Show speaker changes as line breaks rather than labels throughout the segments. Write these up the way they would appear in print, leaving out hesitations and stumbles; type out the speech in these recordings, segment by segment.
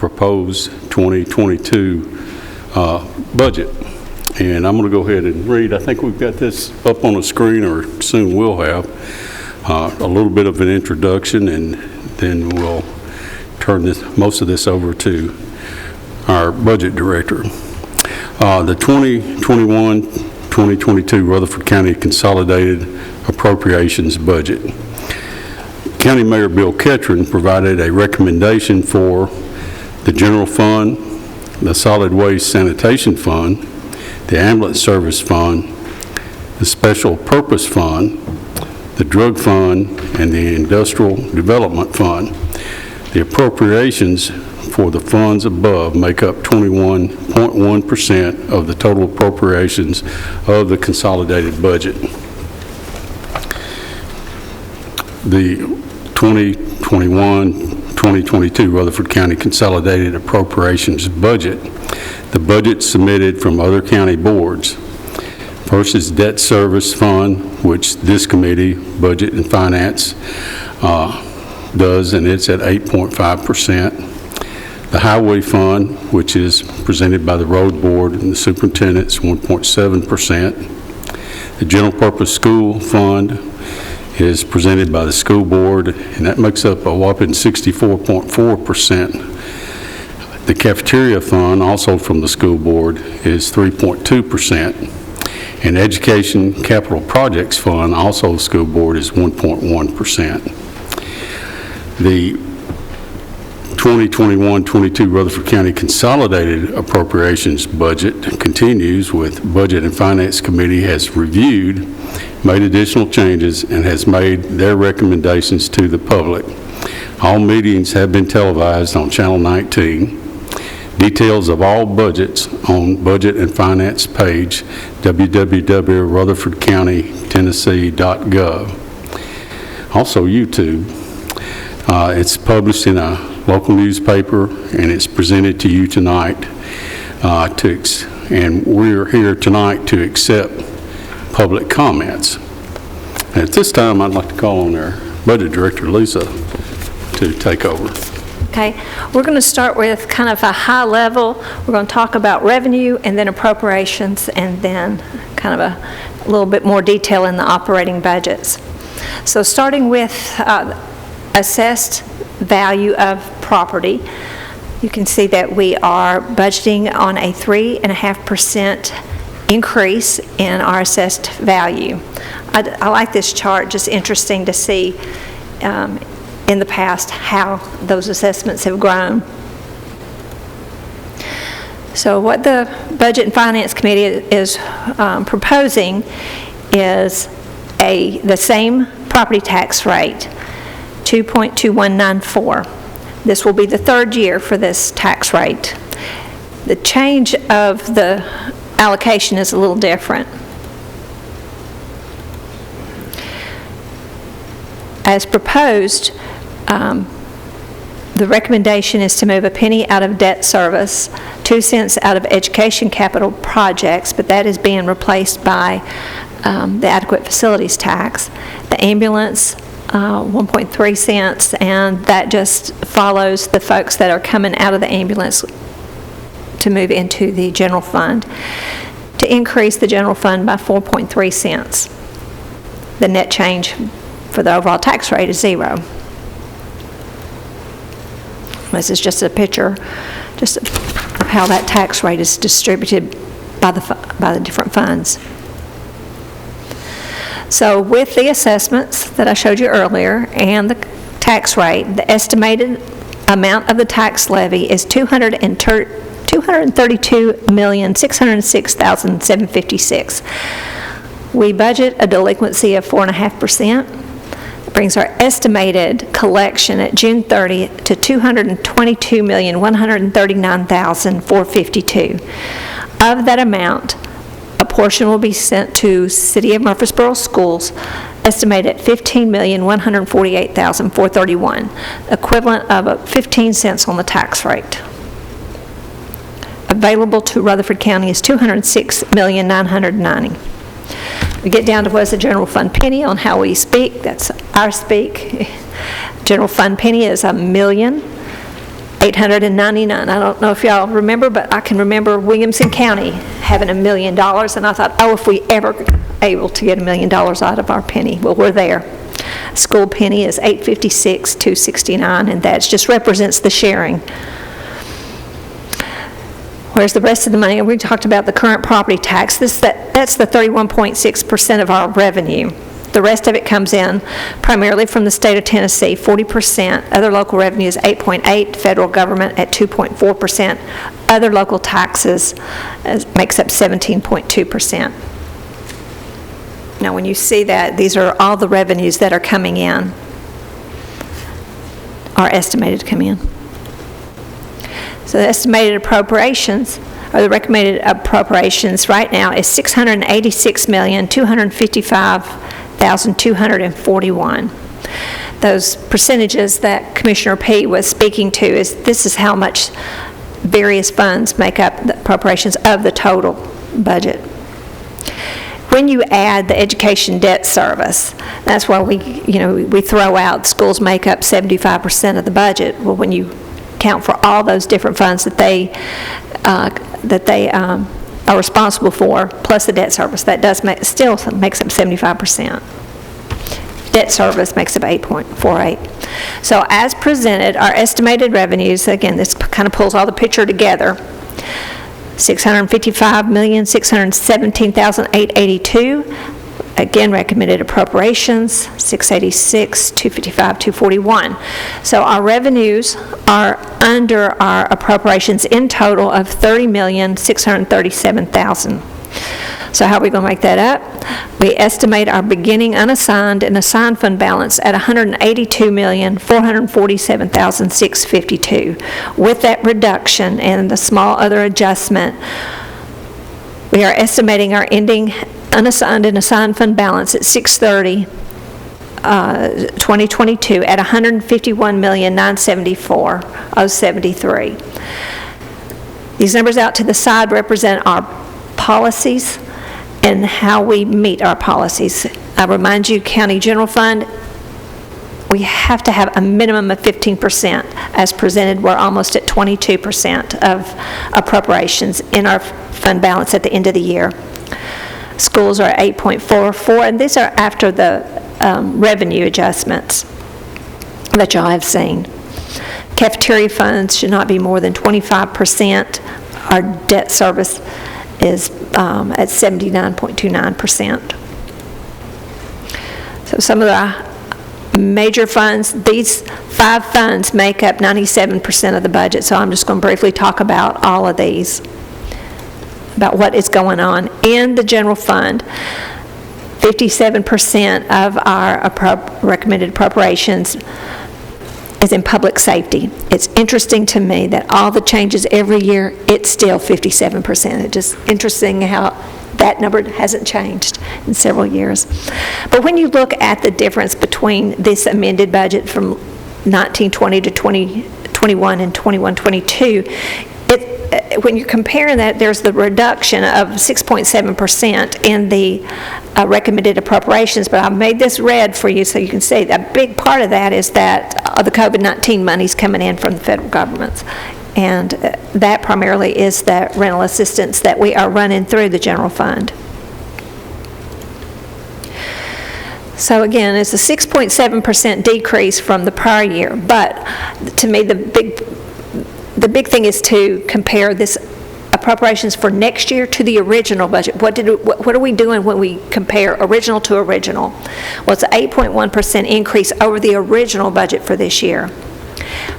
proposed 2022 budget. And I'm going to go ahead and read. I think we've got this up on the screen, or soon we'll have a little bit of an introduction, and then we'll turn most of this over to our budget director. The 2021-2022 Rutherford County Consolidated Appropriations Budget. County Mayor Bill Ketron provided a recommendation for the General Fund, the Solid Waste Sanitation Fund, the Ambulance Service Fund, the Special Purpose Fund, the Drug Fund, and the Industrial Development Fund. The appropriations for the funds above make up 21.1% of the total appropriations of the consolidated budget. The 2021-2022 Rutherford County Consolidated Appropriations Budget. The budget submitted from other county boards. First is Debt Service Fund, which this committee, Budget and Finance, does, and it's at 8.5%. The Highway Fund, which is presented by the Road Board and the Superintendent's 1.7%. The General Purpose School Fund is presented by the School Board, and that makes up a whopping 64.4%. The Cafeteria Fund, also from the School Board, is 3.2%. And Education Capital Projects Fund, also the School Board, is 1.1%. The 2021-22 Rutherford County Consolidated Appropriations Budget continues with Budget and Finance Committee has reviewed, made additional changes, and has made their recommendations to the public. All meetings have been televised on Channel 19. Details of all budgets on Budget and Finance page, www.rutherfordcountytennessee.gov. Also YouTube. It's published in a local newspaper, and it's presented to you tonight. And we're here tonight to accept public comments. And at this time, I'd like to call on our Budget Director, Lisa, to take over.
Okay, we're going to start with kind of a high level. We're going to talk about revenue and then appropriations, and then kind of a little bit more detail in the operating budgets. So starting with assessed value of property, you can see that we are budgeting on a 3.5% increase in our assessed value. I like this chart, just interesting to see in the past how those assessments have grown. So what the Budget and Finance Committee is proposing is the same property tax rate, 2.2194. This will be the third year for this tax rate. The change of the allocation is a little different. As proposed, the recommendation is to move a penny out of debt service, 2 cents out of education capital projects, but that is being replaced by the adequate facilities tax. The ambulance, 1.3 cents, and that just follows the folks that are coming out of the ambulance to move into the general fund, to increase the general fund by 4.3 cents. The net change for the overall tax rate is 0. This is just a picture just of how that tax rate is distributed by the different funds. So with the assessments that I showed you earlier and the tax rate, the estimated amount of the tax levy is $232,606,756. We budget a delinquency of 4.5%. Brings our estimated collection at June 30 to $222,139,452. Of that amount, a portion will be sent to City of Murfreesboro schools, estimated at $15,148,431, equivalent of 15 cents on the tax rate. Available to Rutherford County is $206,990,000. We get down to what's the general fund penny on how we speak. That's our speak. General fund penny is $1,000,000. $899. I don't know if y'all remember, but I can remember Williamson County having $1 million, and I thought, oh, if we ever able to get $1 million out of our penny, well, we're there. School penny is $856,269, and that just represents the sharing. Whereas the rest of the money, we talked about the current property tax, that's the 31.6% of our revenue. The rest of it comes in primarily from the state of Tennessee, 40%. Other local revenue is 8.8%, federal government at 2.4%. Other local taxes makes up 17.2%. Now, when you see that, these are all the revenues that are coming in, are estimated to come in. So the estimated appropriations, or the recommended appropriations right now is $686,255,241. Those percentages that Commissioner P. was speaking to this is how much various funds make up the appropriations of the total budget. When you add the education debt service, that's why we throw out schools make up 75% of the budget. Well, when you count for all those different funds that they are responsible for, plus the debt service, that still makes up 75%. Debt service makes up 8.48. So as presented, our estimated revenues, again, this kind of pulls all the picture together, $655,617,882. Again, recommended appropriations, $686,255,241. So our revenues are under our appropriations in total of $30,637,000. So how are we going to make that up? We estimate our beginning unassigned and assigned fund balance at $182,447,652. With that reduction and the small other adjustment, we are estimating our ending unassigned and assigned fund balance at 6/30/2022 at $151,974,073. These numbers out to the side represent our policies and how we meet our policies. I remind you, County General Fund, we have to have a minimum of 15%. As presented, we're almost at 22% of appropriations in our fund balance at the end of the year. Schools are at 8.44, and these are after the revenue adjustments that y'all have seen. Cafeteria funds should not be more than 25%. Our debt service is at 79.29%. So some of the major funds, these 5 funds make up 97% of the budget, so I'm just going to briefly talk about all of these, about what is going on. In the general fund, 57% of our recommended appropriations is in public safety. It's interesting to me that all the changes every year, it's still 57%. It's just interesting how that number hasn't changed in several years. But when you look at the difference between this amended budget from 1920 to 2021 and 21-22, when you're comparing that, there's the reduction of 6.7% in the recommended appropriations, but I've made this red for you so you can see a big part of that is that the COVID-19 money's coming in from the federal government. And that primarily is that rental assistance that we are running through the general fund. So again, it's a 6.7% decrease from the prior year, but to me the big thing is to compare this appropriations for next year to the original budget. What are we doing when we compare original to original? Well, it's an 8.1% increase over the original budget for this year.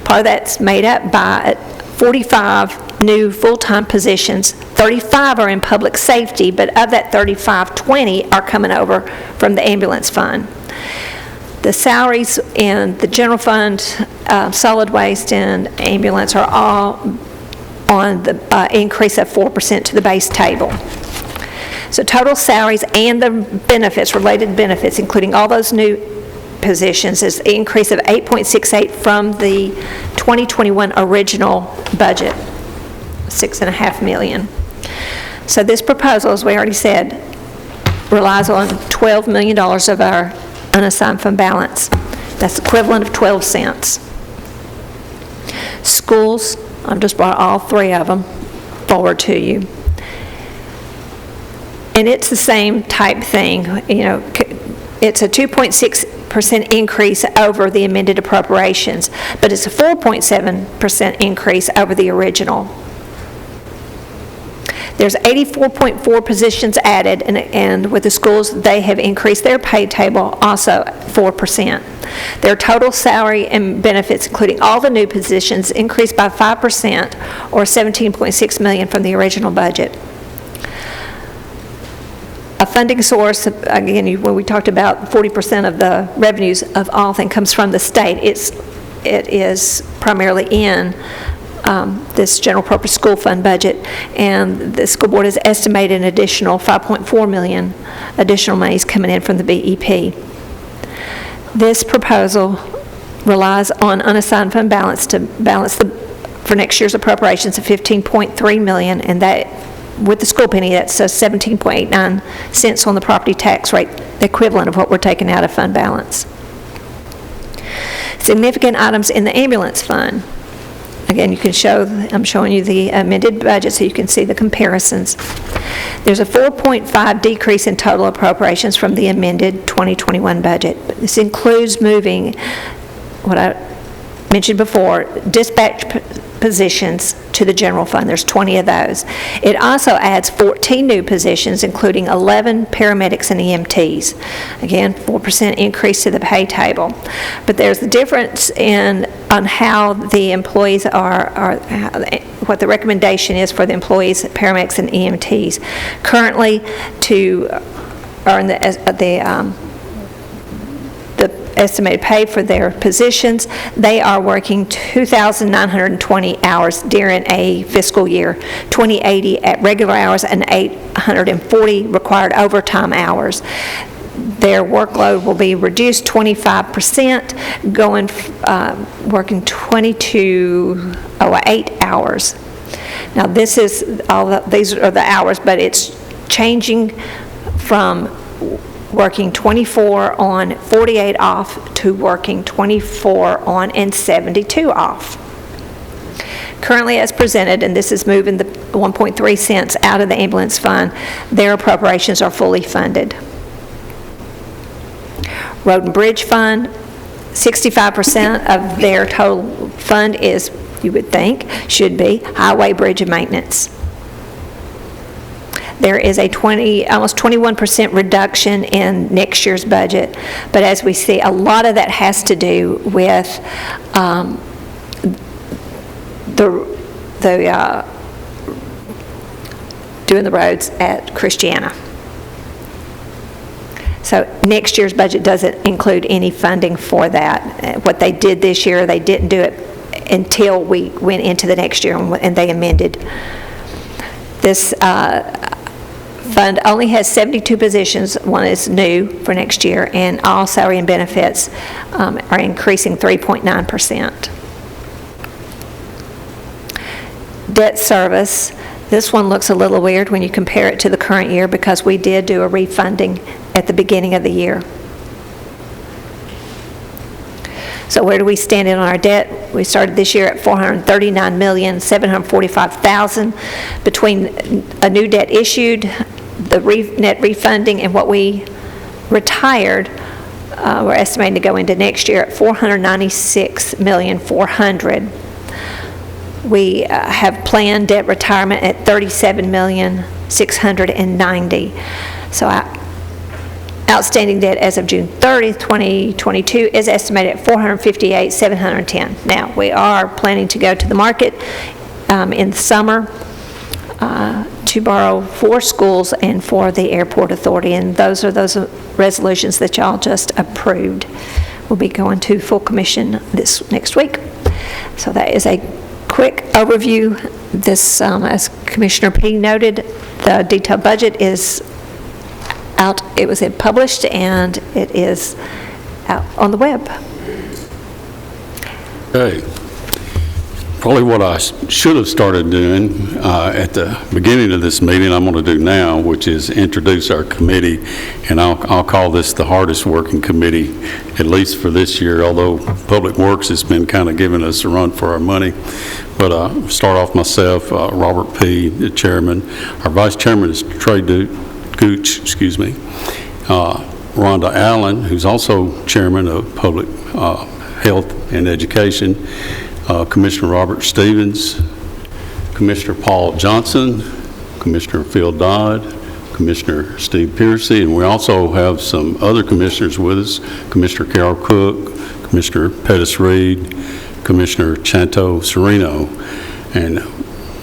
Part of that's made up by 45 new full-time positions. 35 are in public safety, but of that 35, 20 are coming over from the ambulance fund. The salaries in the general fund, solid waste, and ambulance are all on the increase of 4% to the base table. So total salaries and the benefits, related benefits, including all those new positions, is an increase of 8.68 from the 2021 original budget, $6.5 million. So this proposal, as we already said, relies on $12 million of our unassigned fund balance. That's equivalent of 12 cents. Schools, I've just brought all three of them forward to you. And it's the same type thing, it's a 2.6% increase over the amended appropriations, but it's a 4.7% increase over the original. There's 84.4 positions added, and with the schools, they have increased their pay table also 4%. Their total salary and benefits, including all the new positions, increased by 5%, or $17.6 million from the original budget. A funding source, again, when we talked about 40% of the revenues of all things comes from the state, it is primarily in this general purpose school fund budget, and the school board has estimated an additional $5.4 million additional monies coming in from the BEP. This proposal relies on unassigned fund balance to balance for next year's appropriations of $15.3 million, and that with the school penny, that's 17.89 cents on the property tax rate, the equivalent of what we're taking out of fund balance. Significant items in the ambulance fund. Again, you can I'm showing you the amended budget so you can see the comparisons. There's a 4.5 decrease in total appropriations from the amended 2021 budget. This includes moving what I mentioned before, dispatch positions to the general fund. There's 20 of those. It also adds 14 new positions, including 11 paramedics and EMTs. Again, 4% increase to the pay table. But there's the difference on how the employees what the recommendation is for the employees, paramedics and EMTs. Currently, to earn the estimated pay for their positions, they are working 2,920 hours during a fiscal year, 2,080 at regular hours and 840 required overtime hours. Their workload will be reduced 25%, working 8 hours. Now these are the hours, but it's changing from working 24 on, 48 off, to working 24 on and 72 off. Currently as presented, and this is moving the 1.3 cents out of the ambulance fund, their appropriations are fully funded. Road and Bridge Fund, 65% of their total fund is, you would think, should be highway, bridge, and maintenance. There is a almost 21% reduction in next year's budget, but as we see, a lot of that has to do with doing the roads at Christiana. So next year's budget doesn't include any funding for that. What they did this year, they didn't do it until we went into the next year and they amended. This fund only has 72 positions. One is new for next year, and all salary and benefits are increasing 3.9%. Debt service. This one looks a little weird when you compare it to the current year because we did do a refunding at the beginning of the year. So where do we stand in on our debt? We started this year at $439,745,000 between a new debt issued, the net refunding, and what we retired. We're estimating to go into next year at $496,400,000. We have planned debt retirement at $37,690,000. So outstanding debt as of June 30th, 2022 is estimated at $458,710. Now, we are planning to go to the market in the summer to borrow for schools and for the airport authority, and those are those resolutions that y'all just approved. We'll be going to full commission this next week. So that is a quick overview. This, as Commissioner P. noted, the detailed budget is out. It was published and it is out on the web.
Okay. Probably what I should have started doing at the beginning of this meeting, I'm going to do now, which is introduce our committee, and I'll call this the hardest working committee, at least for this year, although Public Works has been kind of giving us a run for our money. But start off myself, Robert P., the chairman. Our vice chairman is Trey Gooch, Rhonda Allen, who's also chairman of Public Health and Education, Commissioner Robert Stevens, Commissioner Paul Johnson, Commissioner Phil Dodd, Commissioner Steve Piercy, and we also have some other commissioners with us, Commissioner Carol Cook, Commissioner Pettis Reed, Commissioner Chanto Sereno. And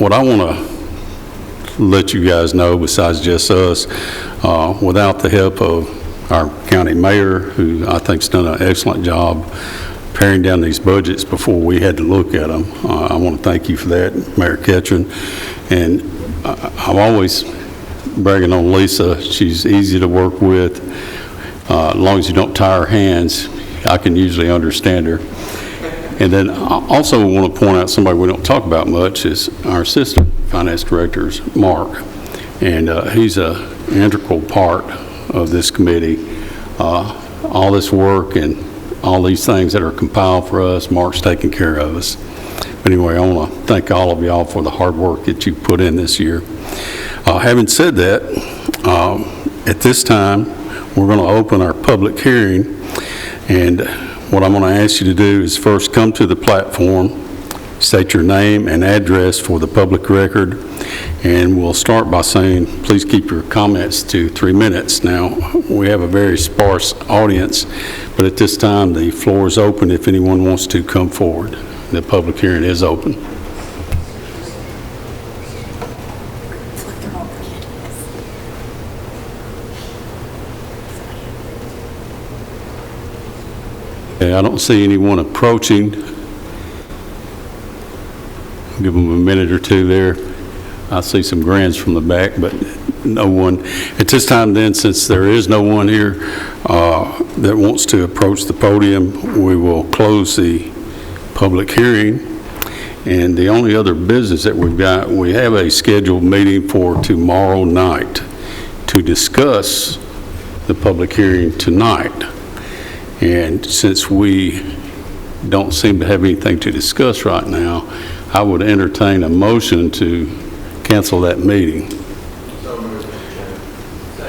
what I want to let you guys know, besides just us, without the help of our county mayor, who I think's done an excellent job paring down these budgets before we had to look at them. I want to thank you for that, Mayor Ketchum. And I'm always bragging on Lisa. She's easy to work with. As long as you don't tie her hands, I can usually understand her. And then I also want to point out somebody we don't talk about much is our assistant finance director, Mark. And he's an integral part of this committee. All this work and all these things that are compiled for us, Mark's taking care of us. But anyway, I want to thank all of y'all for the hard work that you put in this year. Having said that, at this time, we're going to open our public hearing. And what I'm going to ask you to do is first come to the platform, state your name and address for the public record, and we'll start by saying, please keep your comments to 3 minutes. Now, we have a very sparse audience, but at this time, the floor is open if anyone wants to come forward. The public hearing is open. Okay, I don't see anyone approaching. Give them a minute or two there. I see some grins from the back, but no one. At this time then, since there is no one here that wants to approach the podium, we will close the public hearing. And the only other business that we've got, we have a scheduled meeting for tomorrow night to discuss the public hearing tonight. And since we don't seem to have anything to discuss right now, I would entertain a motion to cancel that meeting.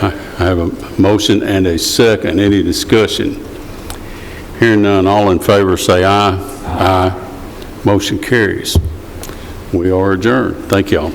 I have a motion and a second. Any discussion? Hearing none, all in favor say aye. Aye. Motion carries. We are adjourned. Thank y'all.